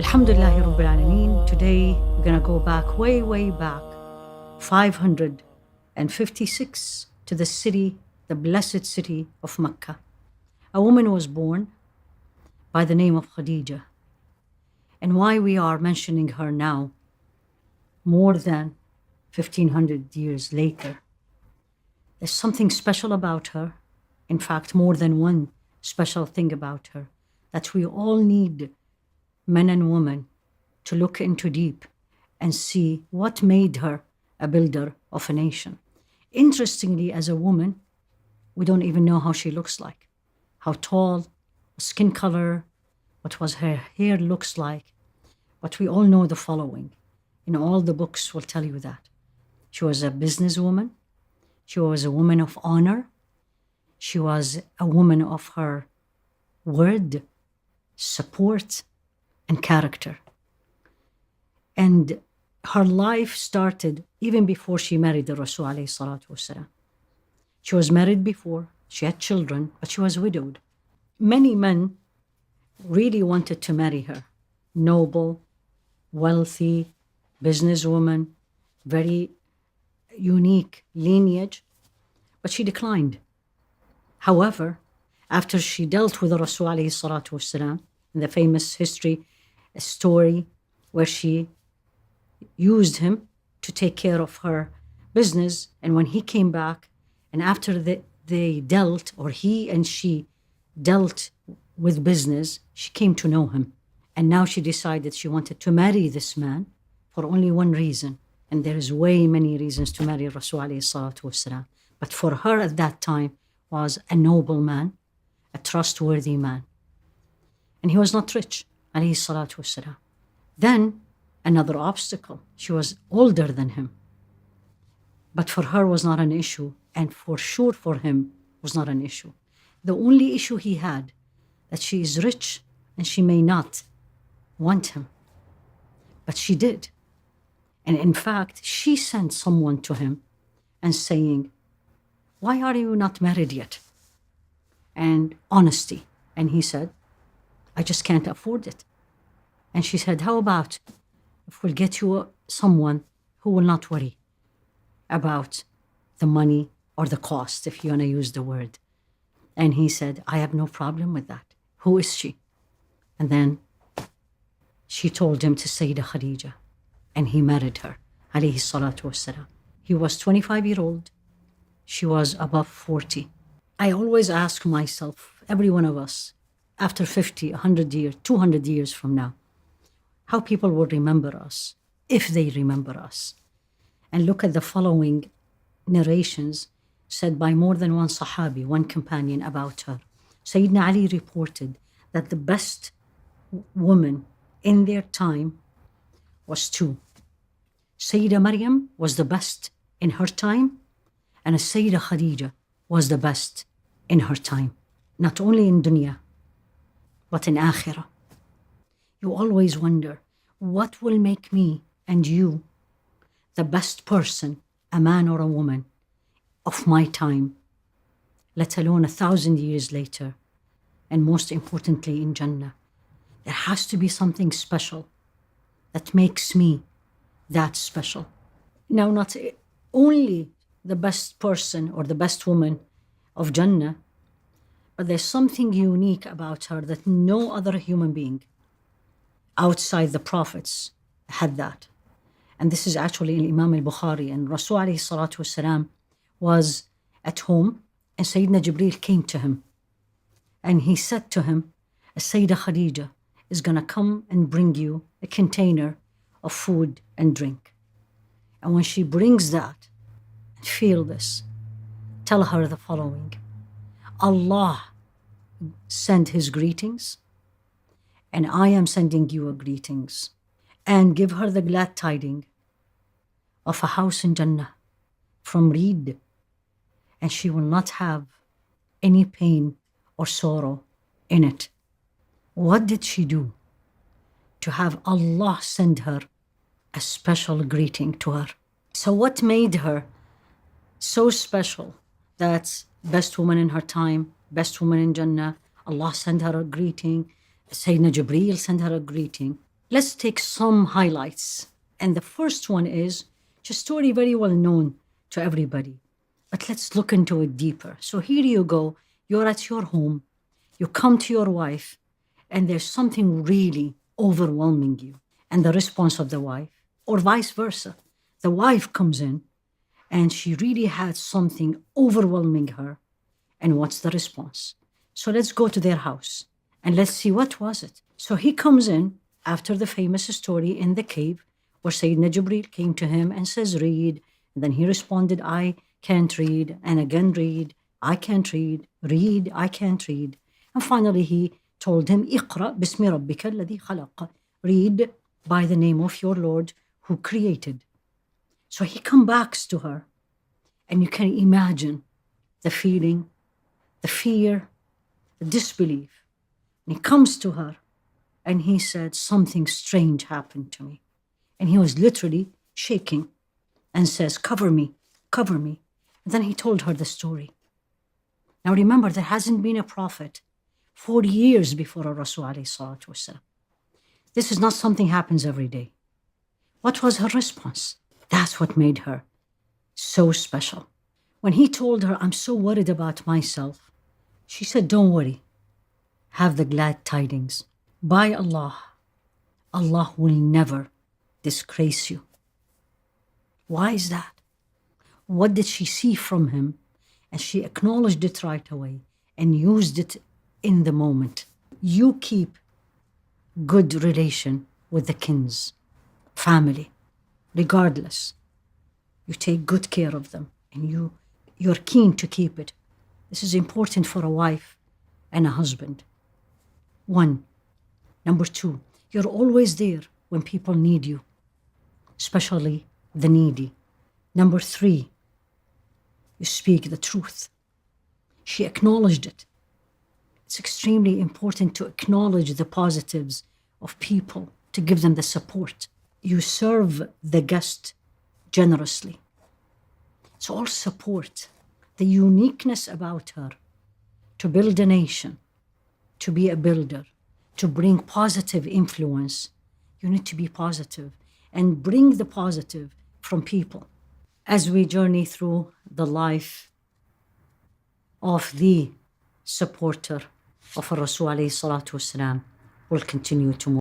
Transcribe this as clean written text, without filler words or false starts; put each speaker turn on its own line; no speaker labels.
Alhamdulillahi Rabbil Alameen. Today we're going to go back, way back, 556 to the city, the blessed city of Mecca. A woman was born by the name of Khadija. And why we are mentioning her now, more than 1500 years later. There's something special about her. In fact, more than one special thing about her that we all need, men and women, to look into deep and see what made her a builder of a nation. Interestingly, as a woman, we don't even know how she looks like, how tall, skin color, what was her hair looks like. But we all know the following. In all the books will tell you that. She was a businesswoman. She was a woman of honor. She was a woman of her word, support, and character. And her life started even before she married the Rasul alayhi salatu wasalam. She was married before, she had children, but she was widowed. Many men really wanted to marry her. Noble, wealthy, businesswoman, very unique lineage, but she declined. However, after she dealt with the Rasul alayhi salatu wasalam, in the famous history story where she used him to take care of her business, and when he came back, and after they dealt, or he and she dealt with business, she came to know him. And now she decided she wanted to marry this man for only one reason. And there is way many reasons to marry Rasul alayhi salatu wasalam. But for her at that time was a noble man, a trustworthy man. And he was not rich, alayhi salatu wasalam. Then another obstacle, she was older than him. But for her was not an issue, and for sure for him was not an issue. The only issue he had, that she is rich and she may not want him. But she did. And in fact, she sent someone to him and saying, "Why are you not married yet?" And honesty. And he said, "I just can't afford it." And she said, "How about if we'll get you someone who will not worry about the money or the cost, if you want to use the word?" And he said, "I have no problem with that. Who is she?" And then she told him to Sayyidah Khadija, and he married her, alayhi salatu wassalam. He was 25-year-old. She was above 40. I always ask myself, every one of us, after 50, 100 years, 200 years from now, how people will remember us, if they remember us. And look at the following narrations said by more than one Sahabi, one companion about her. Sayyidina Ali reported that the best woman in their time was two. Sayyidah Maryam was the best in her time, and Sayyidah Khadija was the best in her time. Not only in dunya, but in akhirah. You always wonder, what will make me and you the best person, a man or a woman, of my time, let alone 1,000 years later, and most importantly in Jannah. There has to be something special that makes me that special. Now, not only the best person or the best woman of Jannah, but there's something unique about her that no other human being outside the prophets had that. And this is actually in Imam al-Bukhari. And Rasul alayhi salatu wasalam was at home, and Sayyidina Jibreel came to him. And he said to him, Sayyidah Khadija is going to come and bring you a container of food and drink. And when she brings that, feel this, tell her the following: Allah send his greetings, and I am sending you a greetings. And give her the glad tiding of a house in Jannah from reed, and she will not have any pain or sorrow in it. What did she do to have Allah send her a special greeting to her? So what made her so special that best woman in her time, best woman in Jannah, Allah sent her a greeting, Sayyidina Jibreel sent her a greeting? Let's take some highlights. And the first one is just a story very well known to everybody. But let's look into it deeper. So here you go. You're at your home. You come to your wife, and there's something really overwhelming you. And the response of the wife, or vice versa, the wife comes in and she really had something overwhelming her. And what's the response? So let's go to their house and let's see what was it. So he comes in after the famous story in the cave where Sayyidina Jibreel came to him and says, read. And then he responded, I can't read. And again, read. I can't read. Read. I can't read. And finally, he told him, Iqra bismi rabbika alladhi khalaq. Read by the name of your Lord who created. So he comes back to her, and you can imagine the feeling, the fear, the disbelief. And he comes to her, and he said, something strange happened to me. And he was literally shaking and says, cover me, cover me. And then he told her the story. Now remember, there hasn't been a prophet 40 years before our Rasul alayhi salatu wasalam. This is not something happens every day. What was her response? That's what made her so special. When he told her, I'm so worried about myself, she said, don't worry. Have the glad tidings. By Allah, Allah will never disgrace you. Why is that? What did she see from him? And she acknowledged it right away and used it in the moment. You keep good relation with the kins, family, regardless. You take good care of them and you're keen to keep it. This is important for a wife and a husband. 1. Number 2, you're always there when people need you, especially the needy. Number 3, you speak the truth. She acknowledged it. It's extremely important to acknowledge the positives of people, to give them the support. You serve the guest generously. It's all support. The uniqueness about her, to build a nation, to be a builder, to bring positive influence. You need to be positive and bring the positive from people. As we journey through the life of the supporter of Rasul alayhi salatu wasalam, we'll continue tomorrow.